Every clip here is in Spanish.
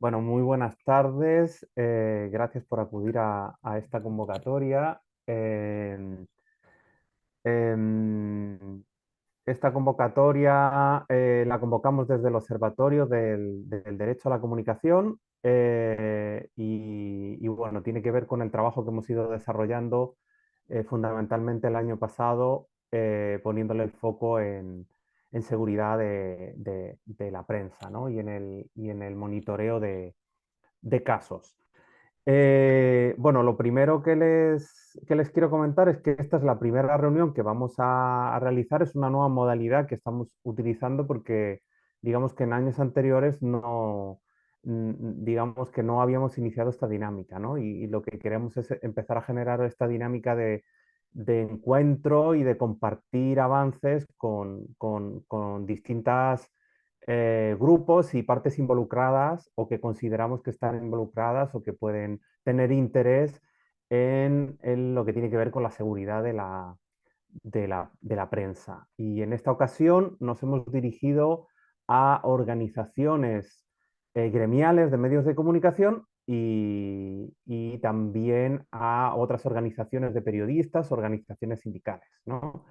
Bueno, muy buenas tardes. Gracias por acudir a esta convocatoria. Em, Esta convocatoria la convocamos desde el Observatorio del Derecho a la Comunicación y, bueno, tiene que ver con el trabajo que hemos ido desarrollando fundamentalmente el año pasado, poniéndole el foco en seguridad de la prensa, ¿no? y en el monitoreo de casos. Bueno, lo primero que les quiero comentar es que esta es la primera reunión que vamos a realizar. Es una nueva modalidad que estamos utilizando porque digamos que en años anteriores digamos que no habíamos iniciado esta dinámica, ¿no? Y lo que queremos es empezar a generar esta dinámica de encuentro y de compartir avances con distintas grupos y partes involucradas o que consideramos que están involucradas o que pueden tener interés en lo que tiene que ver con la seguridad de la prensa. Y en esta ocasión nos hemos dirigido a organizaciones gremiales de medios de comunicación y también a otras organizaciones de periodistas, organizaciones sindicales, ¿no?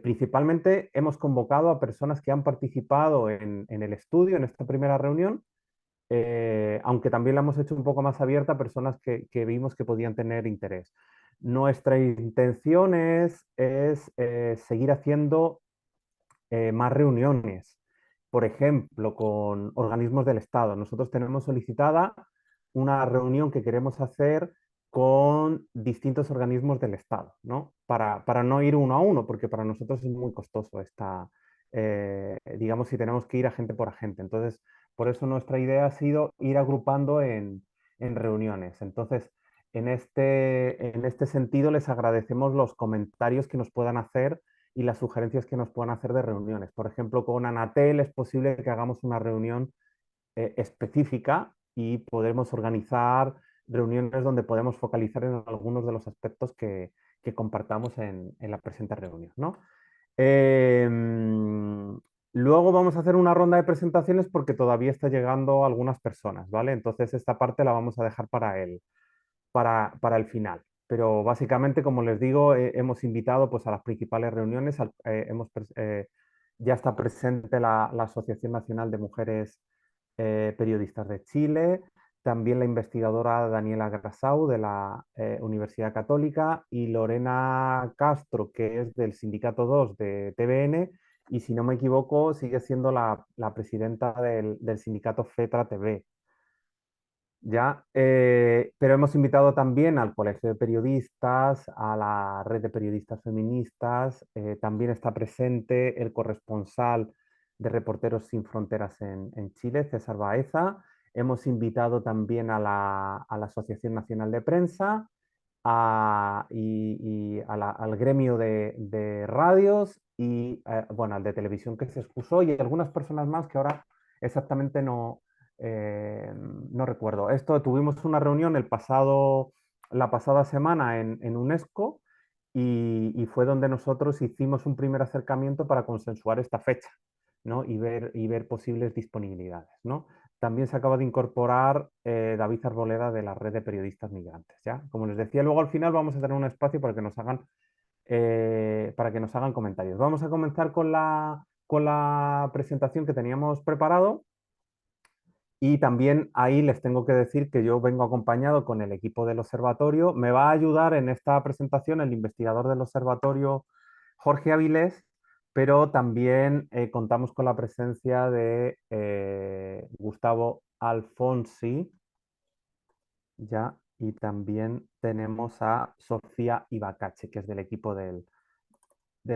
Principalmente hemos convocado a personas que han participado en el estudio, en esta primera reunión, aunque también la hemos hecho un poco más abierta a personas que vimos que podían tener interés. Nuestra intención es seguir haciendo más reuniones, por ejemplo, con organismos del Estado. Nosotros tenemos solicitada una reunión que queremos hacer con distintos organismos del Estado, ¿no? Para no ir uno a uno, porque para nosotros es muy costoso digamos, si tenemos que ir agente por agente. Entonces, por eso nuestra idea ha sido ir agrupando en reuniones. Entonces, en este sentido, les agradecemos los comentarios que nos puedan hacer y las sugerencias que nos puedan hacer de reuniones. Por ejemplo, con Anatel es posible que hagamos una reunión específica y podremos organizar reuniones donde podemos focalizar en algunos de los aspectos que compartamos en la presente reunión, ¿no? Eh, Luego vamos a hacer una ronda de presentaciones porque todavía está llegando algunas personas, ¿vale? Entonces esta parte la vamos a dejar para el final. Pero básicamente, como les digo, hemos invitado pues, a las principales reuniones. Ya está presente la Asociación Nacional de Mujeres Periodistas de Chile, también la investigadora Daniela Grasau de la Universidad Católica y Lorena Castro, que es del Sindicato 2 de TVN, y si no me equivoco, sigue siendo la presidenta del sindicato FETRA TV. Ya, pero hemos invitado también al Colegio de Periodistas, a la Red de Periodistas Feministas, también está presente el corresponsal de Reporteros Sin Fronteras en Chile, César Baeza. Hemos invitado también a la Asociación Nacional de Prensa y al gremio de radios y, bueno, al de televisión que se excusó y algunas personas más que ahora exactamente no recuerdo. Tuvimos una reunión la pasada semana en UNESCO y fue donde nosotros hicimos un primer acercamiento para consensuar esta fecha, ¿no? Y ver posibles disponibilidades, ¿no? También se acaba de incorporar David Arboleda de la Red de Periodistas Migrantes, ¿ya? Como les decía, luego al final vamos a tener un espacio para que nos hagan comentarios. Vamos a comenzar con la presentación que teníamos preparado. Y también ahí les tengo que decir que yo vengo acompañado con el equipo del observatorio. Me va a ayudar en esta presentación el investigador del observatorio, Jorge Avilés, pero también contamos con la presencia de Gustavo Alfonsi, ¿ya? Y también tenemos a Sofía Ibacache, que es del equipo del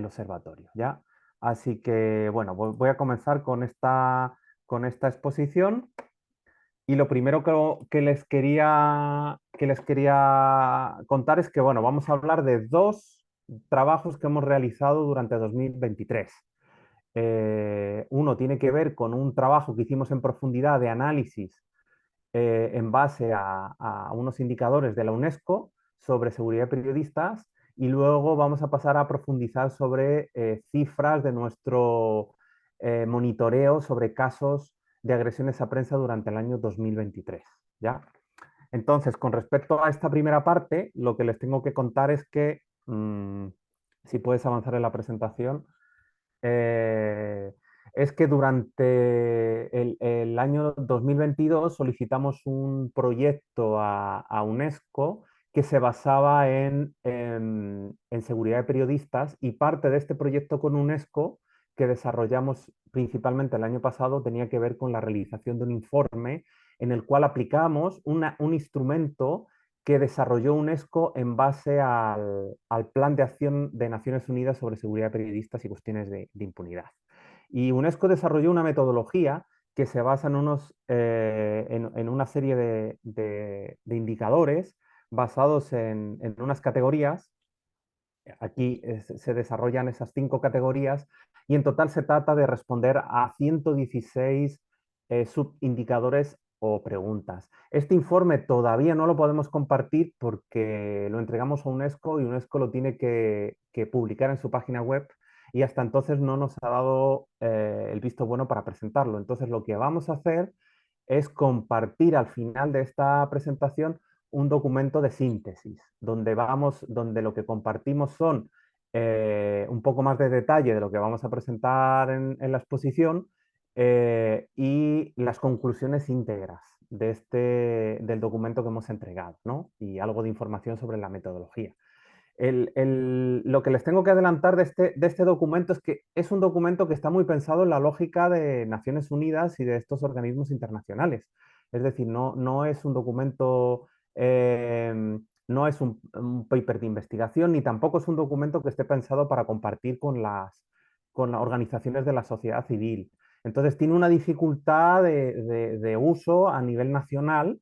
observatorio, ¿ya? Así que, bueno, voy a comenzar con esta exposición. Y lo primero que les quería contar es que, bueno, vamos a hablar de dos trabajos que hemos realizado durante 2023. Uno tiene que ver con un trabajo que hicimos en profundidad de análisis en base a unos indicadores de la UNESCO sobre seguridad de periodistas y luego vamos a pasar a profundizar sobre cifras de nuestro monitoreo sobre casos de agresiones a prensa durante el año 2023, ¿ya? Entonces, con respecto a esta primera parte, lo que les tengo que contar es que, si puedes avanzar en la presentación, eh, es que durante el año 2022 solicitamos un proyecto a UNESCO que se basaba en seguridad de periodistas, y parte de este proyecto con UNESCO que desarrollamos principalmente el año pasado tenía que ver con la realización de un informe en el cual aplicamos un instrumento que desarrolló UNESCO en base al Plan de Acción de Naciones Unidas sobre seguridad de periodistas y cuestiones de impunidad. Y UNESCO desarrolló una metodología que se basa en una serie de indicadores basados en unas categorías. Aquí se desarrollan esas 5 categorías, y en total se trata de responder a 116 subindicadores o preguntas. Este informe todavía no lo podemos compartir porque lo entregamos a UNESCO y UNESCO lo tiene que publicar en su página web, y hasta entonces no nos ha dado el visto bueno para presentarlo. Entonces lo que vamos a hacer es compartir al final de esta presentación un documento de síntesis, donde lo que compartimos son un poco más de detalle de lo que vamos a presentar en la exposición, y las conclusiones íntegras del documento que hemos entregado, ¿no? Y algo de información sobre la metodología. Lo que les tengo que adelantar de este documento es que es un documento que está muy pensado en la lógica de Naciones Unidas y de estos organismos internacionales. Es decir, no es un documento, no es un paper de investigación, ni tampoco es un documento que esté pensado para compartir con las organizaciones de la sociedad civil. Entonces tiene una dificultad de uso a nivel nacional,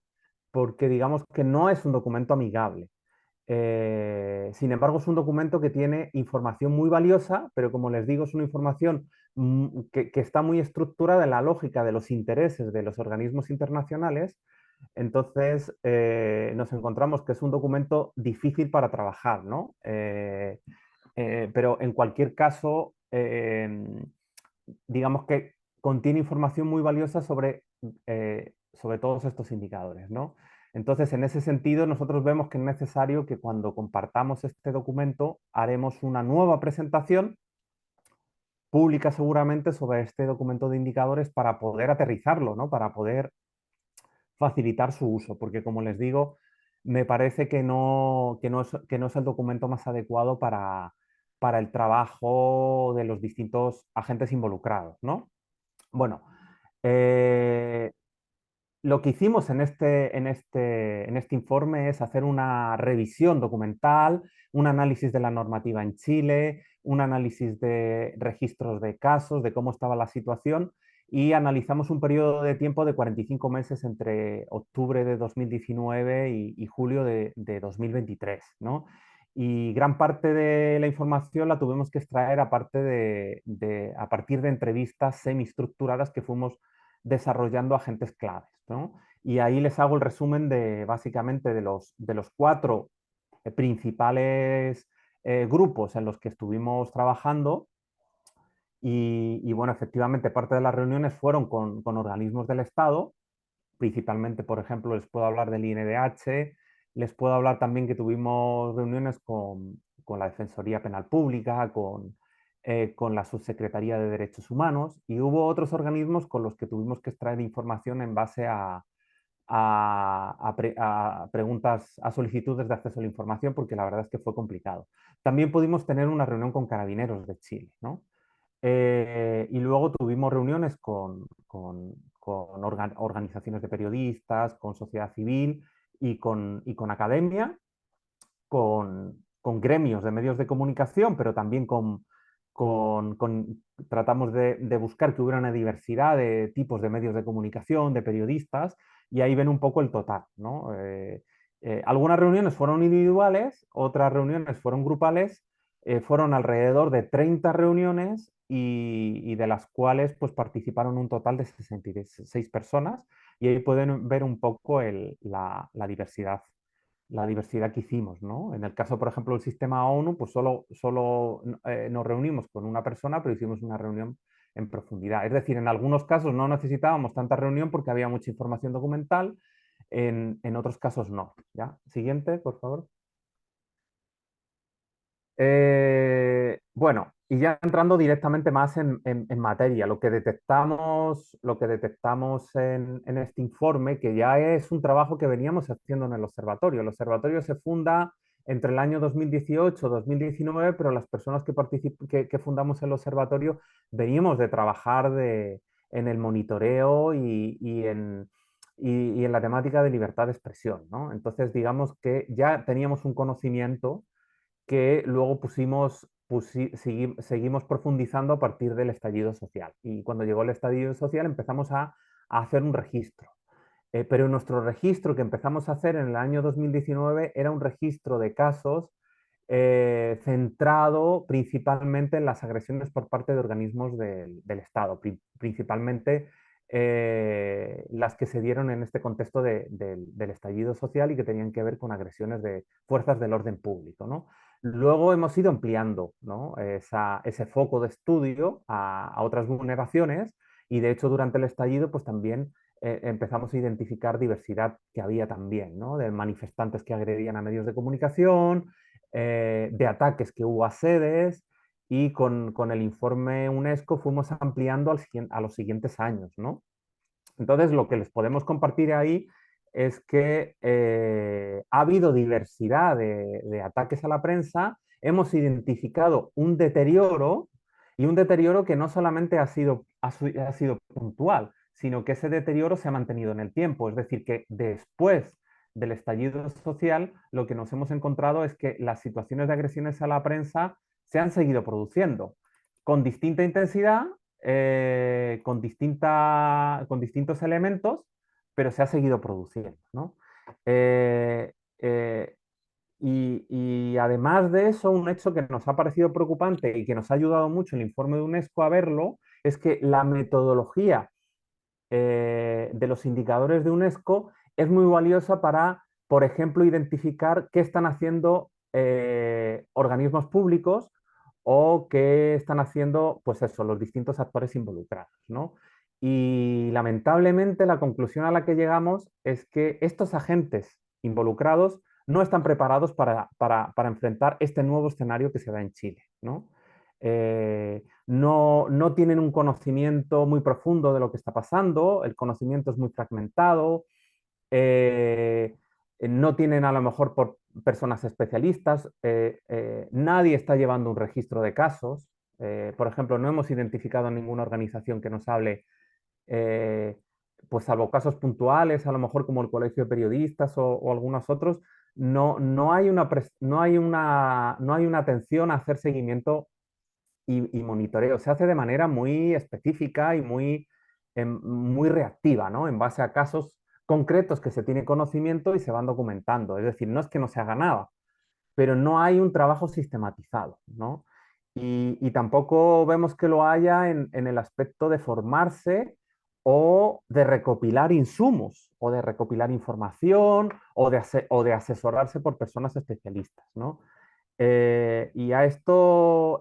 porque digamos que no es un documento amigable. Sin embargo, es un documento que tiene información muy valiosa, pero como les digo, es una información que está muy estructurada en la lógica de los intereses de los organismos internacionales. Entonces, nos encontramos que es un documento difícil para trabajar, ¿no? Pero en cualquier caso, digamos que contiene información muy valiosa sobre todos estos indicadores, ¿no? Entonces, en ese sentido, nosotros vemos que es necesario que cuando compartamos este documento, haremos una nueva presentación pública seguramente sobre este documento de indicadores para poder aterrizarlo, ¿no? Para poder facilitar su uso, porque como les digo, me parece que no es el documento más adecuado para el trabajo de los distintos agentes involucrados, ¿no? Bueno, eh, lo que hicimos en este informe es hacer una revisión documental, un análisis de la normativa en Chile, un análisis de registros de casos, de cómo estaba la situación, y analizamos un periodo de tiempo de 45 meses entre octubre de 2019 y julio de 2023, ¿no? Y gran parte de la información la tuvimos que extraer a partir de entrevistas semi-estructuradas que fuimos desarrollando agentes claves, ¿no? Y ahí les hago el resumen básicamente de los 4 principales grupos en los que estuvimos trabajando. Y bueno, efectivamente, parte de las reuniones fueron con organismos del Estado, principalmente, por ejemplo, les puedo hablar del INDH, les puedo hablar también que tuvimos reuniones con la Defensoría Penal Pública, con la Subsecretaría de Derechos Humanos, y hubo otros organismos con los que tuvimos que extraer información en base a preguntas, a solicitudes de acceso a la información, porque la verdad es que fue complicado. También pudimos tener una reunión con Carabineros de Chile, ¿no? Y luego tuvimos reuniones con organizaciones de periodistas, con sociedad civil y con academia, con gremios de medios de comunicación, pero también tratamos de buscar que hubiera una diversidad de tipos de medios de comunicación, de periodistas, y ahí ven un poco el total, ¿no? Algunas reuniones fueron individuales, otras reuniones fueron grupales, fueron alrededor de 30 reuniones, y de las cuales pues, participaron un total de 66 personas, y ahí pueden ver un poco la diversidad que hicimos, ¿no? En el caso, por ejemplo, del sistema ONU, pues solo nos reunimos con una persona, pero hicimos una reunión en profundidad. Es decir, en algunos casos no necesitábamos tanta reunión porque había mucha información documental, en otros casos no. ¿Ya? Siguiente, por favor. Bueno, y ya entrando directamente más en materia, lo que detectamos en este informe, que ya es un trabajo que veníamos haciendo en el observatorio. El observatorio se funda entre el año 2018-2019, pero las personas que fundamos el observatorio veníamos de trabajar en el monitoreo y en la temática de libertad de expresión, ¿no? Entonces, digamos que ya teníamos un conocimiento que luego seguimos profundizando a partir del estallido social. Y cuando llegó el estallido social empezamos a hacer un registro. Pero nuestro registro que empezamos a hacer en el año 2019 era un registro de casos centrado principalmente en las agresiones por parte de organismos del Estado, principalmente las que se dieron en este contexto del estallido social y que tenían que ver con agresiones de fuerzas del orden público, ¿no? Luego hemos ido ampliando, ¿no? Ese foco de estudio a otras vulneraciones y de hecho durante el estallido pues también empezamos a identificar diversidad que había también, ¿no? De manifestantes que agredían a medios de comunicación, de ataques que hubo a sedes y con el informe UNESCO fuimos ampliando a los siguientes años, ¿no? Entonces, lo que les podemos compartir ahí es que ha habido diversidad de ataques a la prensa, hemos identificado un deterioro y un deterioro que no solamente ha sido puntual, sino que ese deterioro se ha mantenido en el tiempo. Es decir, que después del estallido social, lo que nos hemos encontrado es que las situaciones de agresiones a la prensa se han seguido produciendo con distinta intensidad, con distintos elementos, pero se ha seguido produciendo, ¿no? Eh, eh, y además de eso, un hecho que nos ha parecido preocupante y que nos ha ayudado mucho el informe de UNESCO a verlo, es que la metodología de los indicadores de UNESCO es muy valiosa para, por ejemplo, identificar qué están haciendo organismos públicos o qué están haciendo, pues eso, los distintos actores involucrados, ¿no? Y lamentablemente la conclusión a la que llegamos es que estos agentes involucrados no están preparados para enfrentar este nuevo escenario que se da en Chile, ¿no? No tienen un conocimiento muy profundo de lo que está pasando, el conocimiento es muy fragmentado, eh, no tienen a lo mejor por personas especialistas, nadie está llevando un registro de casos, por ejemplo, no hemos identificado ninguna organización que nos hable, eh, pues salvo casos puntuales, a lo mejor como el Colegio de Periodistas o algunos otros, no hay una atención a hacer seguimiento y monitoreo. Se hace de manera muy específica y muy reactiva, ¿no? En base a casos concretos que se tiene conocimiento y se van documentando. Es decir, no es que no se haga nada, pero no hay un trabajo sistematizado, ¿no? Y tampoco vemos que lo haya en el aspecto de formarse o de recopilar insumos, o de recopilar información, o de asesorarse por personas especialistas, ¿no? Y a esto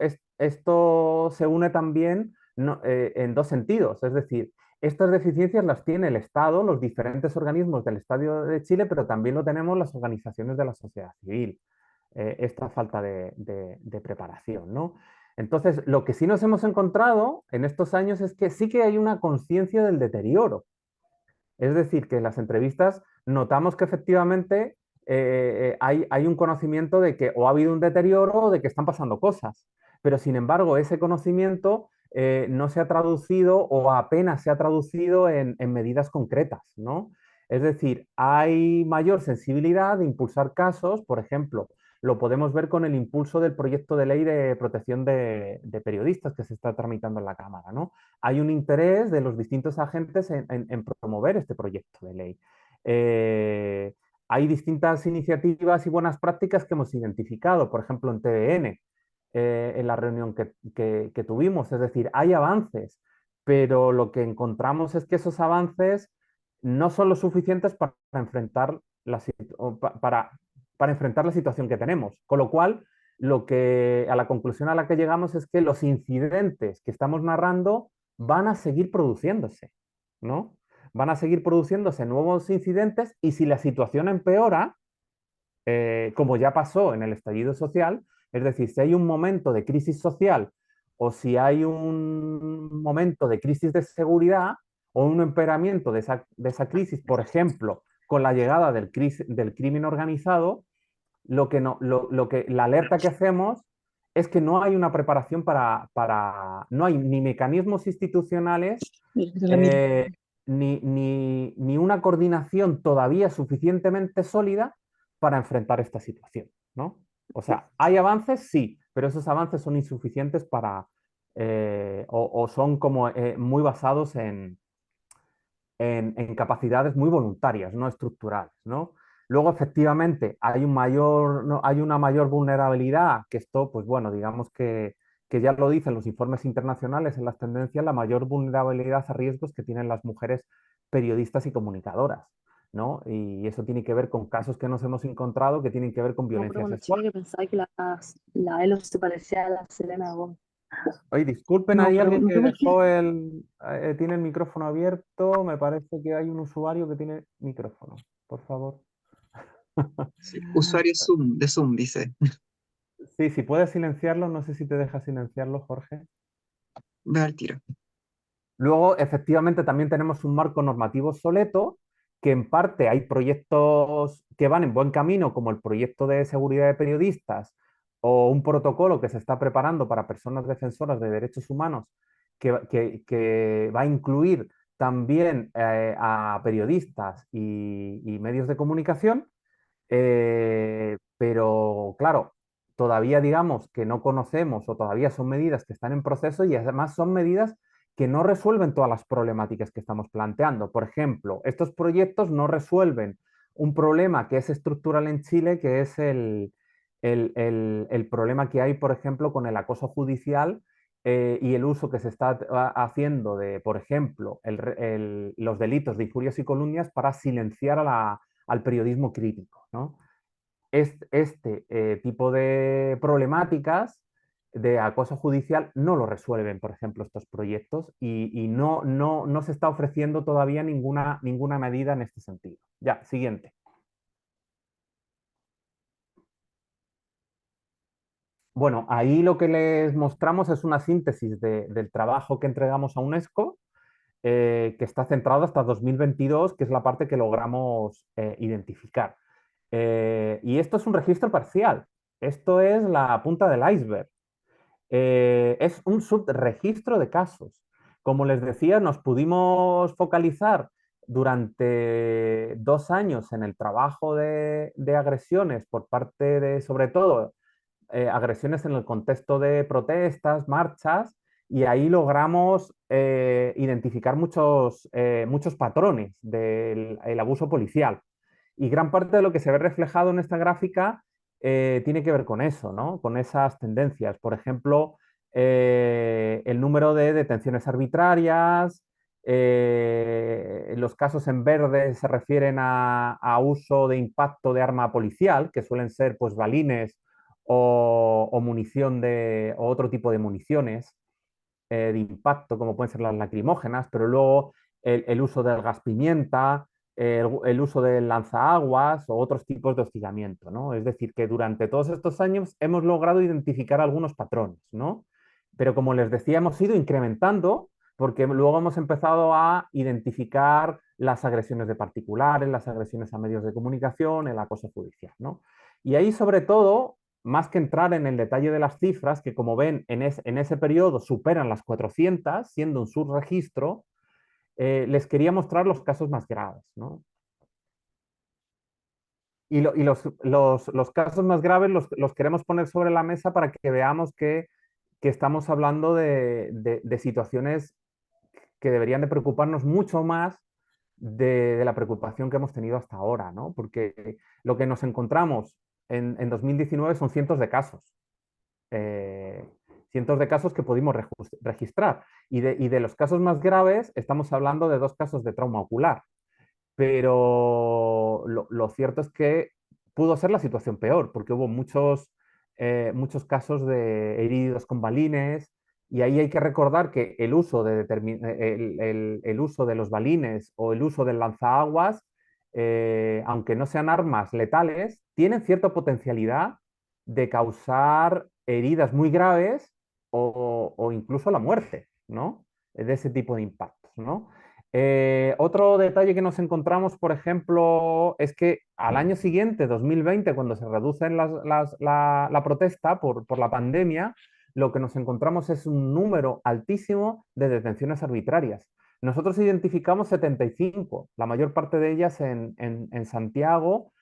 se une también en dos sentidos, es decir, estas deficiencias las tiene el Estado, los diferentes organismos del Estado de Chile, pero también lo tenemos las organizaciones de la sociedad civil, esta falta de preparación, ¿no? Entonces, lo que sí nos hemos encontrado en estos años es que sí que hay una conciencia del deterioro. Es decir, que en las entrevistas notamos que efectivamente hay un conocimiento de que o ha habido un deterioro o de que están pasando cosas. Pero sin embargo, ese conocimiento no se ha traducido o apenas se ha traducido en medidas concretas, ¿no? Es decir, hay mayor sensibilidad de impulsar casos, por ejemplo, lo podemos ver con el impulso del proyecto de ley de protección de periodistas que se está tramitando en la Cámara, ¿no? Hay un interés de los distintos agentes en promover este proyecto de ley. Eh, Hay distintas iniciativas y buenas prácticas que hemos identificado, por ejemplo, en TVN, en la reunión que tuvimos. Es decir, hay avances, pero lo que encontramos es que esos avances no son lo suficientes enfrentar para enfrentar la situación que tenemos. Con lo cual, a la conclusión a la que llegamos es que los incidentes que estamos narrando van a seguir produciéndose, ¿no? Van a seguir produciéndose nuevos incidentes y si la situación empeora, como ya pasó en el estallido social, es decir, si hay un momento de crisis social o si hay un momento de crisis de seguridad o un empeoramiento de esa crisis, por ejemplo, con la llegada del crimen organizado, la alerta que hacemos es que no hay una preparación no hay ni mecanismos institucionales eh, ni una coordinación todavía suficientemente sólida para enfrentar esta situación, ¿no? O sea, hay avances, sí, pero esos avances son insuficientes o son como muy basados en capacidades muy voluntarias, no estructurales, ¿no? Luego, efectivamente, no, hay una mayor vulnerabilidad, que esto, pues bueno, digamos que ya lo dicen los informes internacionales en las tendencias, la mayor vulnerabilidad a riesgos que tienen las mujeres periodistas y comunicadoras, ¿no? Y eso tiene que ver con casos que nos hemos encontrado que tienen que ver con Me acuerdo violencia cuando sexual. chica que pensaba que la Elo se parecía a la Selena Gómez. Oye, disculpen, No, hay pero alguien no que sé por qué. tiene el micrófono abierto, me parece que hay un usuario que tiene micrófono, por favor. Sí, usuario Zoom, de Zoom, dice. Sí, si puedes silenciarlo, no sé si te deja silenciarlo, Jorge. Ve al tiro. Luego, efectivamente, también tenemos un marco normativo obsoleto, que en parte hay proyectos que van en buen camino, como el proyecto de seguridad de periodistas o un protocolo que se está preparando para personas defensoras de derechos humanos, que va a incluir también a periodistas y medios de comunicación. Pero claro, todavía digamos que no conocemos o todavía son medidas que están en proceso y además son medidas que no resuelven todas las problemáticas que estamos planteando. Por ejemplo, estos proyectos no resuelven un problema que es estructural en Chile, que es el problema que hay, por ejemplo, con el acoso judicial y el uso que se está haciendo de, por ejemplo, los delitos de injurias y calumnias para silenciar al periodismo crítico, ¿no? Este tipo de problemáticas de acoso judicial no lo resuelven, por ejemplo, estos proyectos y no se está ofreciendo todavía ninguna medida en este sentido. Ya, siguiente. Bueno, ahí lo que les mostramos es una síntesis del trabajo que entregamos a UNESCO, que está centrado hasta 2022, que es la parte que logramos identificar. Y esto es un registro parcial. Esto es la punta del iceberg. Es un subregistro de casos. Como les decía, nos pudimos focalizar durante 2 años en el trabajo de agresiones por parte de, sobre todo, agresiones en el contexto de protestas, marchas, y ahí logramos identificar muchos patrones del el abuso policial. Y gran parte de lo que se ve reflejado en esta gráfica tiene que ver con eso, ¿no? Con esas tendencias. Por ejemplo, el número de detenciones arbitrarias, los casos en verde se refieren a uso de impacto de arma policial, que suelen ser pues balines o munición o otro tipo de municiones de impacto, como pueden ser las lacrimógenas, pero luego el uso del gas pimienta, el uso del lanzaaguas o otros tipos de hostigamiento, ¿no? Es decir, que durante todos estos años hemos logrado identificar algunos patrones, ¿no? Pero como les decía, hemos ido incrementando porque luego hemos empezado a identificar las agresiones de particulares, las agresiones a medios de comunicación, el acoso judicial, ¿no? Y ahí, sobre todo, más que entrar en el detalle de las cifras, que como ven en ese periodo superan las 400, siendo un subregistro, les quería mostrar los casos más graves, ¿no? Y los casos más graves los queremos poner sobre la mesa para que veamos que estamos hablando de situaciones que deberían de preocuparnos mucho más de la preocupación que hemos tenido hasta ahora, ¿no? Porque lo que nos encontramos en 2019 son eh, cientos de casos que pudimos registrar. Y de los casos más graves, estamos hablando de 2 casos de trauma ocular. Pero lo cierto es que pudo ser la situación peor, porque hubo muchos casos de heridos con balines, Y ahí hay que recordar que el uso el uso de los balines o el uso del lanzaaguas, aunque no sean armas letales, tienen cierta potencialidad de causar heridas muy graves o incluso la muerte, ¿no? De ese tipo de impactos, ¿no? Otro detalle que nos encontramos, por ejemplo, es que al año siguiente, 2020, cuando se reduce la protesta por la pandemia, lo que nos encontramos es un número altísimo de detenciones arbitrarias. Nosotros identificamos 75, la mayor parte de ellas en Santiago,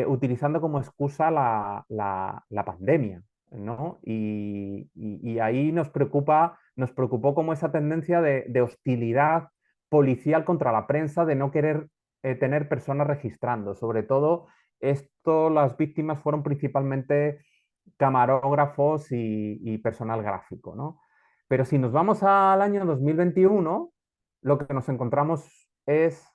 utilizando como excusa la pandemia, ¿no? Y ahí nos preocupó como esa tendencia de hostilidad policial contra la prensa, de no querer tener personas registrando. Sobre todo, las víctimas fueron principalmente camarógrafos y personal gráfico, ¿no? Pero si nos vamos al año 2021, lo que nos encontramos es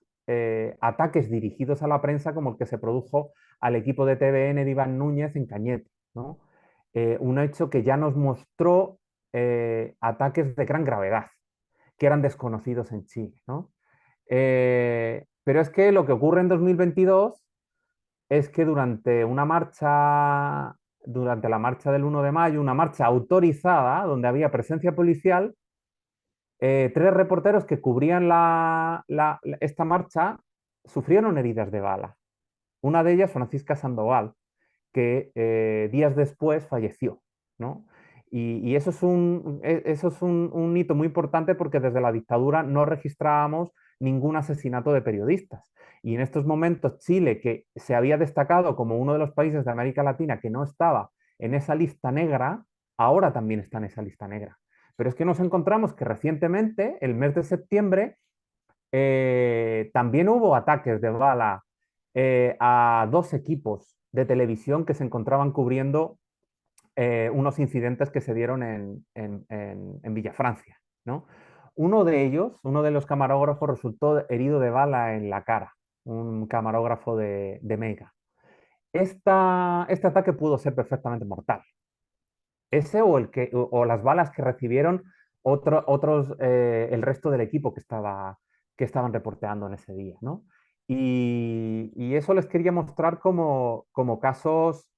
ataques dirigidos a la prensa como el que se produjo al equipo de TVN de Iván Núñez en Cañete, ¿no? Un hecho que ya nos mostró ataques de gran gravedad, que eran desconocidos en Chile, ¿no? Pero es que lo que ocurre en 2022 es que durante la marcha del 1 de mayo, una marcha autorizada, donde había presencia policial, tres reporteros que cubrían esta marcha sufrieron heridas de bala. Una de ellas, Francisca Sandoval, que días después falleció, ¿no? Y eso es un hito muy importante porque desde la dictadura no registrábamos ningún asesinato de periodistas. Y en estos momentos Chile, que se había destacado como uno de los países de América Latina que no estaba en esa lista negra, ahora también está en esa lista negra. Pero es que nos encontramos que recientemente, el mes de septiembre, también hubo ataques de bala a dos equipos de televisión que se encontraban cubriendo unos incidentes que se dieron en Villafrancia, ¿no? Uno de ellos, uno de los camarógrafos, resultó herido de bala en la cara, un camarógrafo de Mega. Este ataque pudo ser perfectamente mortal. Ese o las balas que recibieron el resto del equipo que estaban reporteando en ese día, ¿no? Y eso les quería mostrar como casos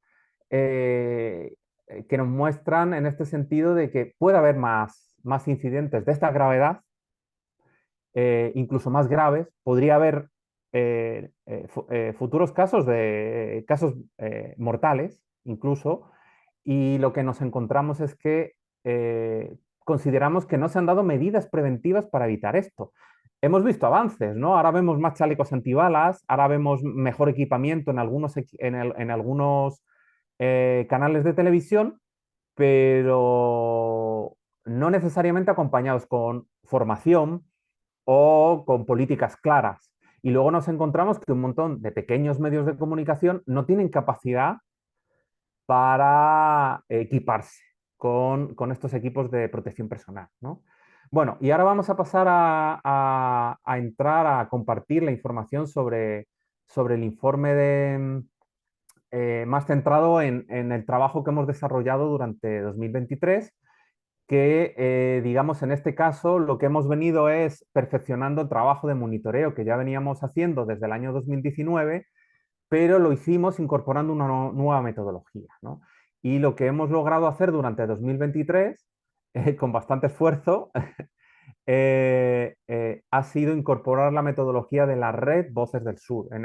eh, que nos muestran en este sentido de que puede haber más incidentes de esta gravedad, incluso más graves. Podría haber futuros casos mortales, incluso, y lo que nos encontramos es que consideramos que no se han dado medidas preventivas para evitar esto. Hemos visto avances, ¿no? Ahora vemos más chalecos antibalas, ahora vemos mejor equipamiento en algunos canales de televisión, pero no necesariamente acompañados con formación o con políticas claras. Y luego nos encontramos que un montón de pequeños medios de comunicación no tienen capacidad para equiparse con estos equipos de protección personal, ¿no? Bueno, y ahora vamos a pasar a entrar a compartir la información sobre el informe más centrado en el trabajo que hemos desarrollado durante 2023, que digamos en este caso lo que hemos venido es perfeccionando el trabajo de monitoreo que ya veníamos haciendo desde el año 2019, pero lo hicimos incorporando una nueva metodología, ¿no? Y lo que hemos logrado hacer durante 2023, con bastante esfuerzo, ha sido incorporar la metodología de la red Voces del Sur. En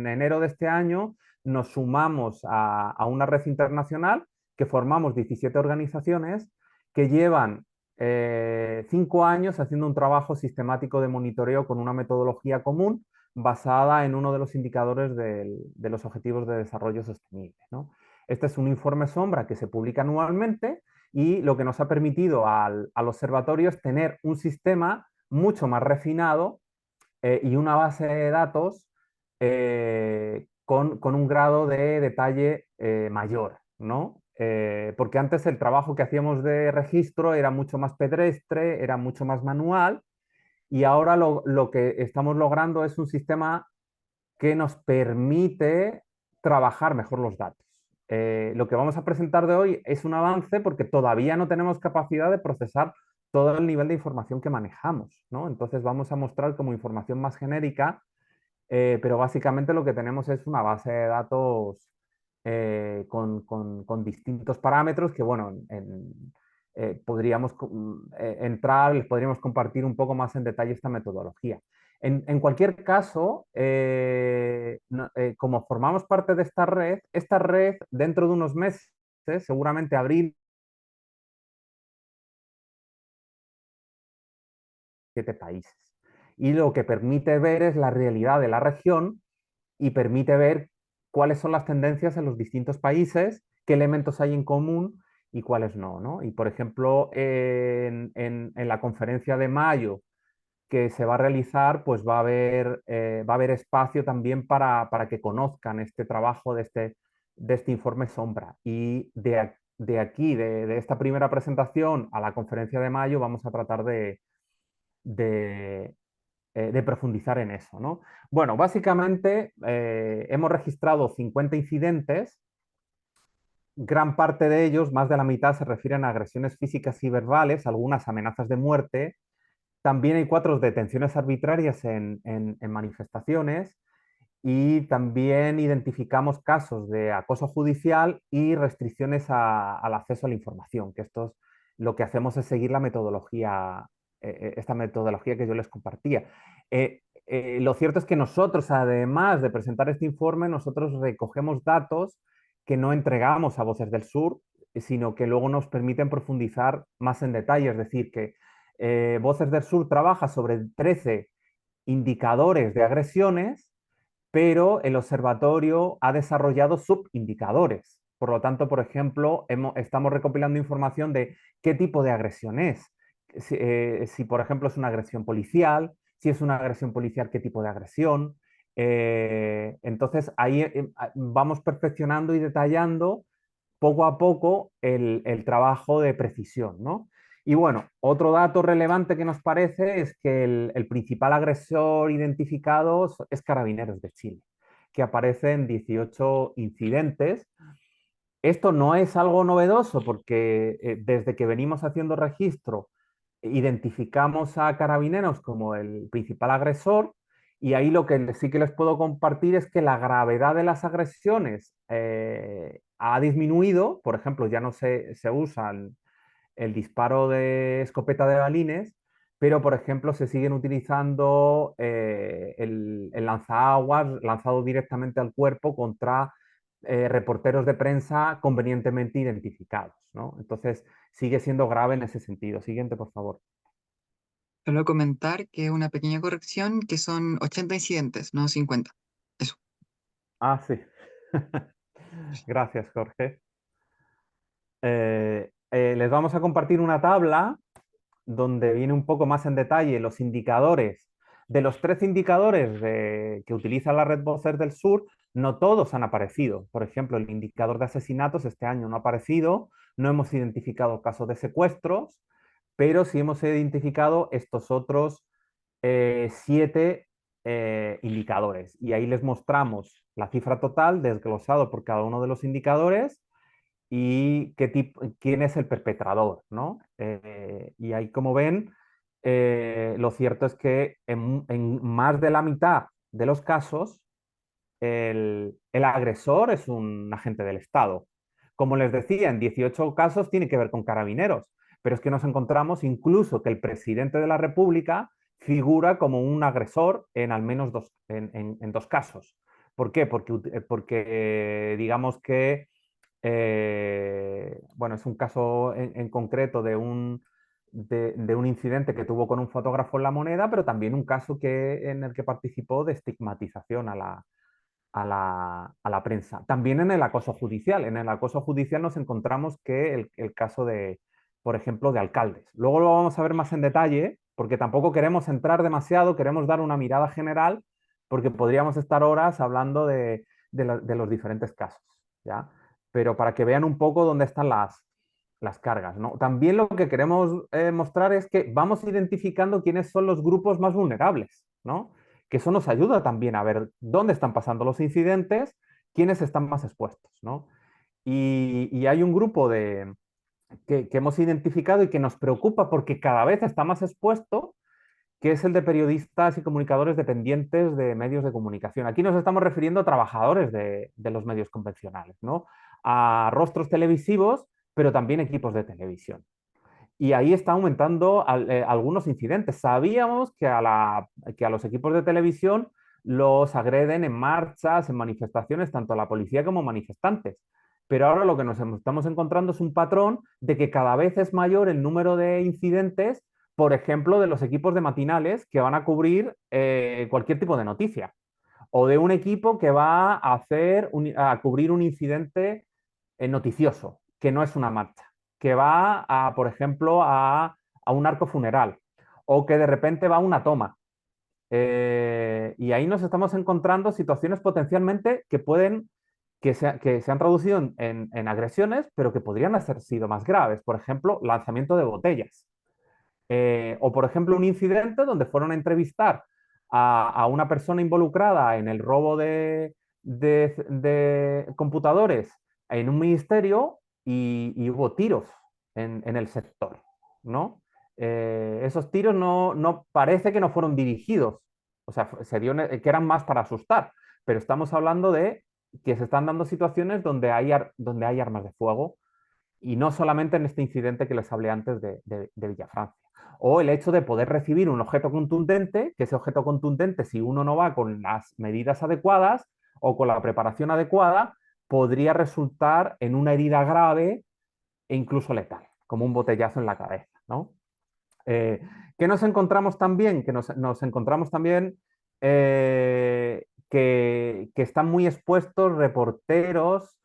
enero de este año nos sumamos a una red internacional que formamos 17 organizaciones que llevan 5 años haciendo un trabajo sistemático de monitoreo con una metodología común basada en uno de los indicadores de los Objetivos de Desarrollo Sostenible, ¿no? Este es un informe sombra que se publica anualmente y lo que nos ha permitido al observatorio es tener un sistema mucho más refinado y una base de datos con un grado de detalle mayor, ¿no? Porque antes el trabajo que hacíamos de registro era mucho más pedestre, era mucho más manual, y ahora lo que estamos logrando es un sistema que nos permite trabajar mejor los datos. lo que vamos a presentar de hoy es un avance porque todavía no tenemos capacidad de procesar todo el nivel de información que manejamos, ¿no? Entonces vamos a mostrar como información más genérica, pero básicamente lo que tenemos es una base de datos con distintos parámetros que, bueno, podríamos entrar, les podríamos compartir un poco más en detalle esta metodología. En cualquier caso, como formamos parte de esta red dentro de unos meses, seguramente abril, 7 países. Y lo que permite ver es la realidad de la región y permite ver cuáles son las tendencias en los distintos países, qué elementos hay en común y cuáles no, ¿no? Y por ejemplo, en la conferencia de mayo que se va a realizar, pues va a haber espacio también para que conozcan este trabajo de este informe sombra. Y de aquí, de esta primera presentación a la conferencia de mayo, vamos a tratar de, de profundizar en eso, ¿no? Bueno, básicamente hemos registrado 50 incidentes, gran parte de ellos, más de la mitad, se refieren a agresiones físicas y verbales, algunas amenazas de muerte. También hay 4 detenciones arbitrarias en manifestaciones y también identificamos casos de acoso judicial y restricciones al acceso a la información, que esto es lo que hacemos es seguir la metodología, esta metodología que yo les compartía. Lo cierto es que nosotros, además de presentar este informe, nosotros recogemos datos que no entregamos a Voces del Sur, sino que luego nos permiten profundizar más en detalle, es decir, que Voces del Sur trabaja sobre 13 indicadores de agresiones, pero el observatorio ha desarrollado subindicadores. Por lo tanto, por ejemplo, estamos recopilando información de qué tipo de agresión es. Si, por ejemplo, es una agresión policial, si es una agresión policial, qué tipo de agresión. Entonces, ahí vamos perfeccionando y detallando poco a poco el trabajo de precisión, ¿no? Y bueno, otro dato relevante que nos parece es que el principal agresor identificado es Carabineros de Chile, que aparece en 18 incidentes. Esto no es algo novedoso porque desde que venimos haciendo registro identificamos a Carabineros como el principal agresor y ahí lo que sí que les puedo compartir es que la gravedad de las agresiones ha disminuido. Por ejemplo, ya no se usa el disparo de escopeta de balines, pero por ejemplo se siguen utilizando el lanzaguas lanzado directamente al cuerpo contra reporteros de prensa convenientemente identificados, ¿no? Entonces sigue siendo grave en ese sentido. Siguiente, por favor. Solo comentar que una pequeña corrección, que son 80 incidentes, no 50. Eso. Ah, sí. Gracias, Jorge. Les vamos a compartir una tabla donde viene un poco más en detalle los indicadores. De los 13 indicadores que utiliza la red Voces del Sur, no todos han aparecido. Por ejemplo, el indicador de asesinatos este año no ha aparecido, no hemos identificado casos de secuestros, pero sí hemos identificado estos otros 7 indicadores. Y ahí les mostramos la cifra total desglosado por cada uno de los indicadores y quién es el perpetrador, ¿no? Y ahí, como ven, lo cierto es que en más de la mitad de los casos, el agresor es un agente del Estado. Como les decía, en 18 casos tiene que ver con carabineros, pero es que nos encontramos incluso que el presidente de la República figura como un agresor en al menos en 2 casos. ¿Por qué? Porque digamos que bueno, es un caso en concreto de un incidente que tuvo con un fotógrafo en La Moneda, pero también un caso en el que participó de estigmatización a la prensa. También en el acoso judicial. En el acoso judicial nos encontramos que el caso de, por ejemplo, de alcaldes. Luego lo vamos a ver más en detalle, porque tampoco queremos entrar demasiado, queremos dar una mirada general, porque podríamos estar horas hablando de los diferentes casos, ¿ya? Pero para que vean un poco dónde están las cargas, ¿no? También lo que queremos mostrar es que vamos identificando quiénes son los grupos más vulnerables, ¿no? Que eso nos ayuda también a ver dónde están pasando los incidentes, quiénes están más expuestos, ¿no? Y hay un grupo que hemos identificado y que nos preocupa porque cada vez está más expuesto, que es el de periodistas y comunicadores dependientes de medios de comunicación. Aquí nos estamos refiriendo a trabajadores de los medios convencionales, ¿no? A rostros televisivos, pero también equipos de televisión. Y ahí está aumentando algunos incidentes. Sabíamos que a los equipos de televisión los agreden en marchas, en manifestaciones, tanto la policía como manifestantes. Pero ahora lo que nos estamos encontrando es un patrón de que cada vez es mayor el número de incidentes, por ejemplo, de los equipos de matinales que van a cubrir cualquier tipo de noticia, o de un equipo que va a cubrir un incidente noticioso, que no es una marcha, que va a, por ejemplo, a un arco funeral, o que de repente va a una toma. Y ahí nos estamos encontrando situaciones potencialmente que se han traducido en agresiones, pero que podrían haber sido más graves. Por ejemplo, lanzamiento de botellas. O, por ejemplo, un incidente donde fueron a entrevistar a una persona involucrada en el robo de computadores en un ministerio y hubo tiros en el sector, ¿no? Esos tiros no parece que no fueron dirigidos, o sea, que eran más para asustar, pero estamos hablando de que se están dando situaciones donde hay armas de fuego y no solamente en este incidente que les hablé antes de Villafrancia. O el hecho de poder recibir un objeto contundente, que ese objeto contundente, si uno no va con las medidas adecuadas o con la preparación adecuada, podría resultar en una herida grave e incluso letal, como un botellazo en la cabeza, ¿no? Eh, ¿Qué nos encontramos también? Que nos encontramos también que están muy expuestos reporteros